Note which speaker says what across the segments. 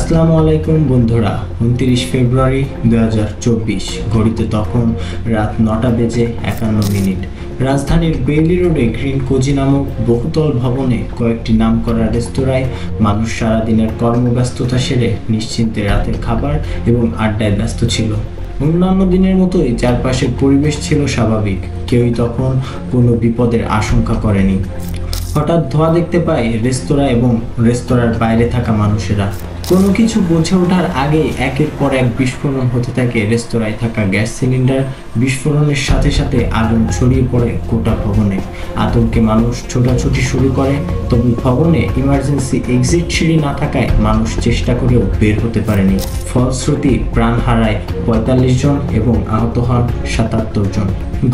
Speaker 1: আসসালামু আলাইকুম বন্ধুরা। 29 ফেব্রুয়ারি 2024, ঘড়িতে তখন রাত 9টা বেজে 51 মিনিট। রাজধানীর বেইলি রোডে গ্রিন কোজি নামক বহুতল ভবনে কয়েকটি নামকরা রেস্তোরাঁয় মানুষ সারাদিনের কর্মব্যস্ততা সেরে নিশ্চিন্তে রাতের খাবার এবং আড্ডায় ব্যস্ত ছিল। অন্যান্য দিনের মতোই চারপাশের পরিবেশ ছিল স্বাভাবিক, কেউই তখন কোনো বিপদের আশঙ্কা করেনি। হঠাৎ ধোঁয়া দেখতে পায় রেস্তোরাঁ এবং রেস্তোরাঁর বাইরে থাকা মানুষেরা। কোনো কিছু বুঝে ওঠার আগেই একের পর এক বিস্ফোরণ হতে থাকে রেস্তোরাঁয় থাকা গ্যাস সিলিন্ডার। বিস্ফোরণের সাথে সাথে আগুন ছড়িয়ে পড়ে গোটা ভবনে। আতঙ্কে মানুষ ছোটাছুটি শুরু করে, তবে ভবনে ইমার্জেন্সি এক্সিট সিঁড়ি না থাকায় মানুষ চেষ্টা করেও বের হতে পারেনি। ফলশ্রুতি প্রাণ হারায় 45 জন এবং আহত হন 77 জন।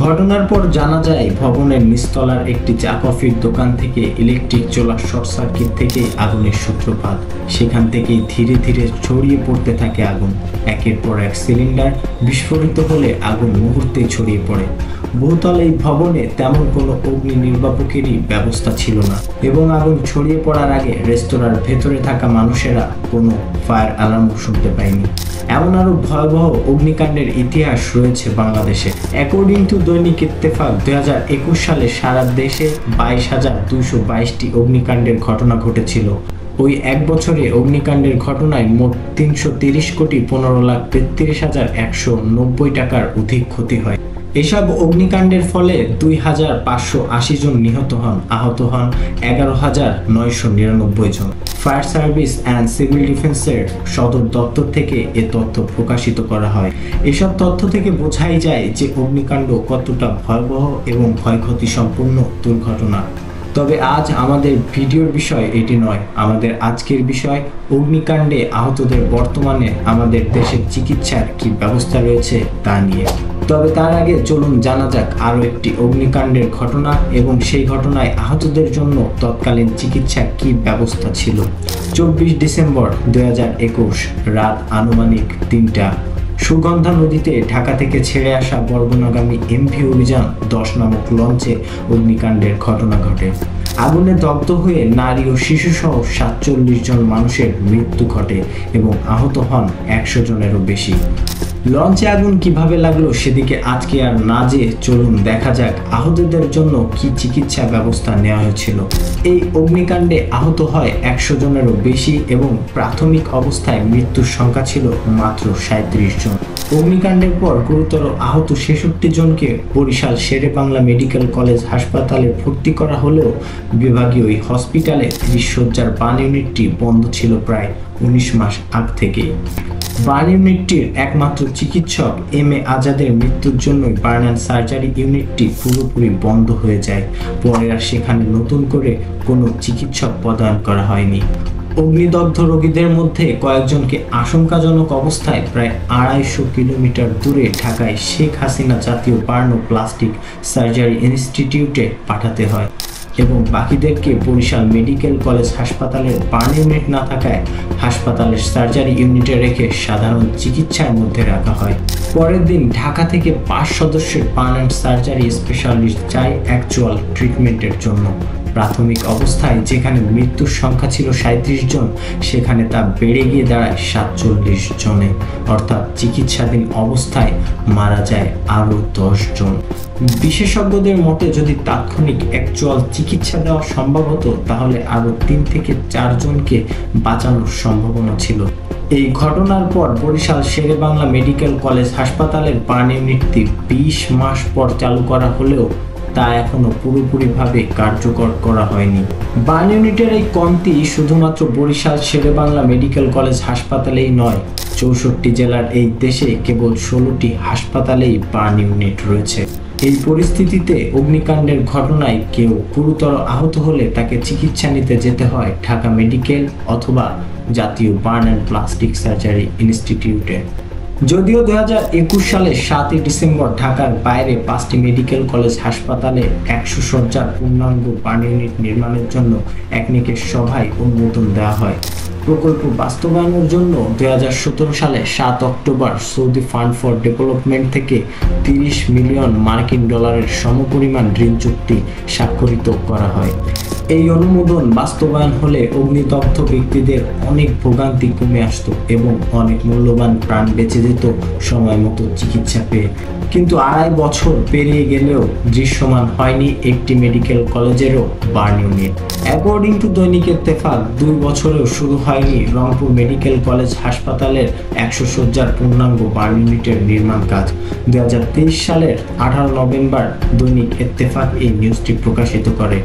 Speaker 1: ঘটনার পর জানা যায় ভবনের নিচতলার একটি চা কফির দোকান থেকে ইলেকট্রিক চোলার শর্ট সার্কিট থেকে আগুনের সূত্রপাত। সেখান থেকেই ধীরে ধীরে ছড়িয়ে পড়তে থাকে আগুন। একের পর এক সিলিন্ডার বিস্ফোরিত হলে আগুন মুহূর্তেই ছড়িয়ে পড়ে। বহুতল এই ভবনে তেমন কোনো অগ্নি নির্বাপকেরই ব্যবস্থা ছিল না এবং আগুন ছড়িয়ে পড়ার আগে রেস্তোরাঁর ভেতরে থাকা মানুষেরা কোনো ফায়ার অ্যালার্ম শুনতে পায়নি। এমন আরো ভয়াবহ অগ্নিকাণ্ডের ইতিহাস রয়েছে বাংলাদেশে। অ্যাকর্ডিং টু দৈনিক ইত্তেফাক, 2021 সালে সারা দেশে 22,222টি অগ্নিকাণ্ডের ঘটনা ঘটেছিল। ওই এক বছরে অগ্নিকাণ্ডের ঘটনায় মোট 330,15,33,190 টাকার অধিক ক্ষতি হয়। এসব অগ্নিকাণ্ডের ফলে 2,580 জন নিহত হন, আহত হন 11,999 জন। ফায়ার সার্ভিস অ্যান্ড সিভিল ডিফেন্সের সদর দপ্তর থেকে এ তথ্য প্রকাশিত করা হয়। এসব তথ্য থেকে বোঝাই যায় যে অগ্নিকাণ্ড কতটা ভয়াবহ এবং ক্ষয়ক্ষতি সম্পূর্ণ দুর্ঘটনা। তবে আজ আমাদের ভিডিওর বিষয় এটি নয়। আমাদের আজকের বিষয় অগ্নিকাণ্ডে আহতদের বর্তমানে আমাদের দেশের চিকিৎসার কি ব্যবস্থা রয়েছে তা নিয়ে। তবে তার আগে চলুন জানা যাক আরও একটি অগ্নিকাণ্ডের ঘটনা এবং সেই ঘটনায় আহতদের জন্য তৎকালীন চিকিৎসার কি ব্যবস্থা ছিল। 24 ডিসেম্বর 2021, রাত আনুমানিক 3টা। সুগন্ধা নদীতে ঢাকা থেকে ছেড়ে আসা বরগুনাগামী এমভি অভিযান 10 নামক লঞ্চে অগ্নিকাণ্ডের ঘটনা ঘটে। আগুনে দগ্ধ হয়ে নারী ও শিশুসহ 47 জন মানুষের মৃত্যু ঘটে এবং আহত হন 100 জনেরও বেশি। লঞ্চে আগুন কিভাবে লাগলো সেদিকে আজকে আর না যেয়ে চলুন দেখা যাক আহতদের জন্য কি চিকিৎসা ব্যবস্থা নেওয়া হয়েছিল। এই অগ্নিকাণ্ডে আহত হয় 100 জনেরও বেশি এবং প্রাথমিক অবস্থায় মৃত্যুর সংখ্যা ছিল মাত্র 37 জন। অগ্নিকাণ্ডের পর গুরুতর আহত 66 জনকে বরিশাল শেরে বাংলা মেডিকেল কলেজ হাসপাতালে ভর্তি করা হলেও বিভাগীয় ওই হসপিটালে 30 শয্যার বার্ন ইউনিটটি বন্ধ ছিল প্রায় 19 মাস আগ থেকেই। বার্ন ইউনিটটির একমাত্র চিকিৎসক এম.এ. আজাদের মৃত্যুর জন্যই বার্ন অ্যান্ড সার্জারি ইউনিটটি পুরোপুরি বন্ধ হয়ে যায়। পরে আর সেখানে নতুন করে কোনো চিকিৎসক পদায়ন করা হয়নি। অগ্নিদগ্ধ রোগীদের মধ্যে কয়েকজনকে আশঙ্কাজনক অবস্থায় প্রায় 250 কিলোমিটার দূরে ঢাকায় শেখ হাসিনা জাতীয় বার্ন ও প্লাস্টিক সার্জারি ইনস্টিটিউটে পাঠাতে হয় এবং বাকিদেরকে বরিশাল মেডিকেল কলেজ হাসপাতালের বার্ন ইউনিট না থাকায় হাসপাতালের সার্জারি ইউনিটে রেখে সাধারণ চিকিৎসার মধ্যে রাখা হয়। পরের দিন ঢাকা থেকে 5 সদস্যের বার্ন অ্যান্ড সার্জারি স্পেশালিস্ট যায় অ্যাকচুয়াল ট্রিটমেন্টের জন্য। প্রাথমিক অবস্থায় যেখানে মৃত্যুর সংখ্যা ছিল 37 জন, সেখানে তা বেড়ে গিয়ে দাঁড়ায় 47 জনে, অর্থাৎ চিকিৎসাধীন অবস্থায় মারা যায় আরও 10 জন। বিশেষজ্ঞদের মতে যদি তাৎক্ষণিক অ্যাকচুয়াল চিকিৎসা দেওয়া সম্ভব হতো তাহলে আরও 3 থেকে 4 জনকে বাঁচানোর সম্ভাবনা ছিল। এই ঘটনার পর বরিশাল শেরে বাংলা মেডিকেল কলেজ হাসপাতালের বার্ন ইউনিটটি 20 মাস পর চালু করা হলেও তা এখনো পুরোপুরিভাবে কার্যকর করা হয়নি। বার্ন ইউনিটের এই কমতি শুধুমাত্র বরিশাল শেরে বাংলা মেডিকেল কলেজ হাসপাতালেই নয়, 64 জেলার এই দেশে কেবল 16টি হাসপাতালেই বার্ন ইউনিট রয়েছে। এই পরিস্থিতিতে অগ্নিকাণ্ডের ঘটনায় কেউ গুরুতর আহত হলে তাকে চিকিৎসা নিতে যেতে হয় ঢাকা মেডিকেল অথবা জাতীয় বার্ন অ্যান্ড প্লাস্টিক সার্জারি ইনস্টিটিউটে। যদিও 2021 সালে 7 ডিসেম্বর ঢাকার বাইরে 5টি মেডিকেল কলেজ হাসপাতালে 100 শয্যার পূর্ণাঙ্গ বার্ন ইউনিট নির্মাণের জন্য একনেকের সভায় অনুমোদন দেওয়া হয়। প্রকল্প বাস্তবায়নের জন্য 2017 সালে 7 October Saudi fund for development থেকে $30 মিলিয়ন সমপরিমাণ ঋণ চুক্তি স্বাক্ষরিত করা হয়। এই অনুমোদন বাস্তবায়ন হলে অগ্নিদগ্ধ ব্যক্তিদের অনেক ভোগান্তি কমে আসতো এবং অনেক মূল্যবান প্রাণ বেঁচে যেত সময় মতো চিকিৎসা পেয়ে। কিন্তু 2.5 বছর পেরিয়ে গেলেও দৃশ্যমান হয়নি একটি মেডিকেল কলেজেরও বার্ন ইউনিট। অ্যাকর্ডিং টু দৈনিক ইত্তেফাক, 2 বছরেও শুরু হয়নি রংপুর মেডিকেল কলেজ হাসপাতালের 100 শয্যার পূর্ণাঙ্গ বার্ন ইউনিটের নির্মাণ কাজ। 2023 সালের 18 নভেম্বর দৈনিক ইত্তেফাক এই নিউজটি প্রকাশিত করে।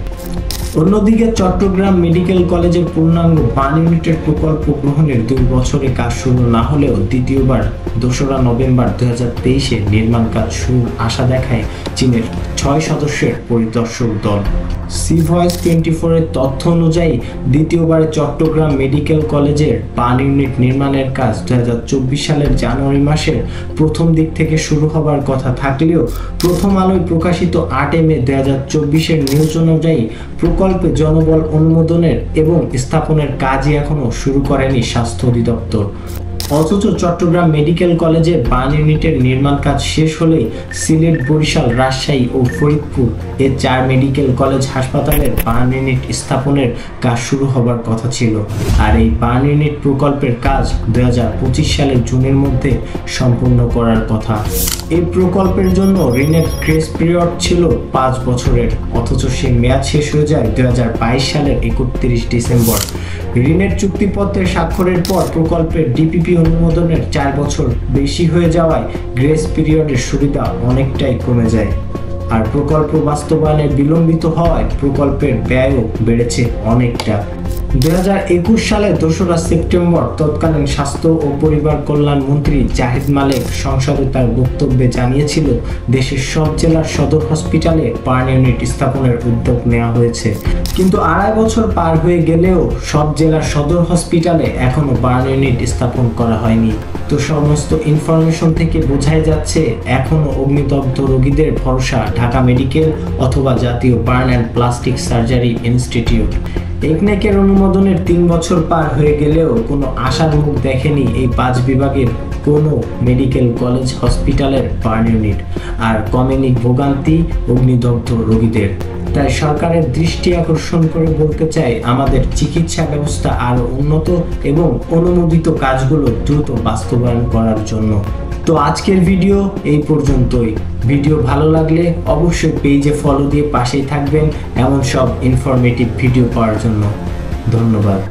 Speaker 1: অন্যদিকে চট্টগ্রাম মেডিকেল কলেজের পূর্ণাঙ্গ বার্ন ইউনিটের প্রকল্প গ্রহণের 2 বছরে কাজ শুরু না হলেও দ্বিতীয়বার 2রা নভেম্বর 2023-এ নির্মাণ কাজ শুরুর আশা দেখায় চীনের 6 সদস্যের পরিদর্শক দল। সি ভয়েস 24-এর তথ্য অনুযায়ী দ্বিতীয়বারে চট্টগ্রাম মেডিকেল কলেজের বার্ন ইউনিট নির্মাণের কাজ 2024 সালের জানুয়ারি মাসের প্রথম দিক থেকে শুরু হবার কথা থাকলেও প্রথম আলোয় প্রকাশিত 8 মে 2024-এর নিউজ অনুযায়ী প্রকল্পে জনবল অনুমোদনের এবং স্থাপনের কাজই এখনো শুরু করেনি স্বাস্থ্য অধিদপ্তর। অথচ চট্টগ্রাম মেডিকেল কলেজের বার্ন ইউনিটের নির্মাণ কাজ শেষ হলেই সিলেট, বরিশাল, রাজশাহী ও ফরিদপুর এ 4 মেডিকেল কলেজ হাসপাতালের বার্ন ইউনিট স্থাপনের কাজ শুরু হবার কথা ছিল। আর এই বার্ন ইউনিট প্রকল্পের কাজ 2025 সালের জুনের মধ্যে সম্পূর্ণ করার কথা। এই প্রকল্পের জন্য ঋণের গ্রেস পিরিয়ড ছিল 5 বছরের, অথচ সেই মেয়াদ শেষ হয়ে যায় 2022 সালের 31 ডিসেম্বর। ঋণের চুক্তিপত্রে স্বাক্ষরের পর প্রকল্পের ডিপিপি অনুমোদনের 4 বছর বেশি হয়ে যাওয়ায় গ্রেস পিরিয়ডের সুবিধা অনেকটাই কমে যায়। আর প্রকল্প বাস্তবায়নে বিলম্বিত হওয়ায় প্রকল্পের ব্যয়ও বেড়েছে অনেকটা। 2021 সালের 2রা সেপ্টেম্বর তৎকালীন স্বাস্থ্য ও পরিবার কল্যাণ মন্ত্রী জাহিদ মালেক সংসদে তার বক্তব্যে জানিয়েছিল, দেশের সব জেলার সদর হসপিটালে বার্ন ইউনিট স্থাপনের উদ্যোগ নেওয়া হয়েছে। কিন্তু 2.5 বছর পার হয়ে গেলেও সব জেলার সদর হসপিটালে এখনো বার্ন ইউনিট স্থাপন করা হয়নি। তো সমস্ত ইনফরমেশন থেকে বোঝাই যাচ্ছে এখনো অগ্নিদগ্ধ রোগীদের ভরসা ঢাকা মেডিকেল অথবা জাতীয় burn and plastic surgery institute. একনেকের অনুমোদনের 3 বছর পার হয়ে গেলেও কোনো আশার মুখ দেখেনি এই 5 বিভাগের কোনো মেডিকেল কলেজ হসপিটালের বার্ন ইউনিট, আর কমেনি ভোগান্তি অগ্নিদগ্ধ রোগীদের। তাই সরকারের দৃষ্টি আকর্ষণ করে বলতে চাই, আমাদের চিকিৎসা ব্যবস্থা আরও উন্নত এবং অনুমোদিত কাজগুলো দ্রুত বাস্তবায়ন করার জন্য। তো আজকের ভিডিও এই পর্যন্তই। ভিডিও ভালো লাগলে অবশ্যই পেজে ফলো দিয়ে পাশেই থাকবেন এমন সব ইনফরমেটিভ ভিডিও পাওয়ার জন্য। ধন্যবাদ।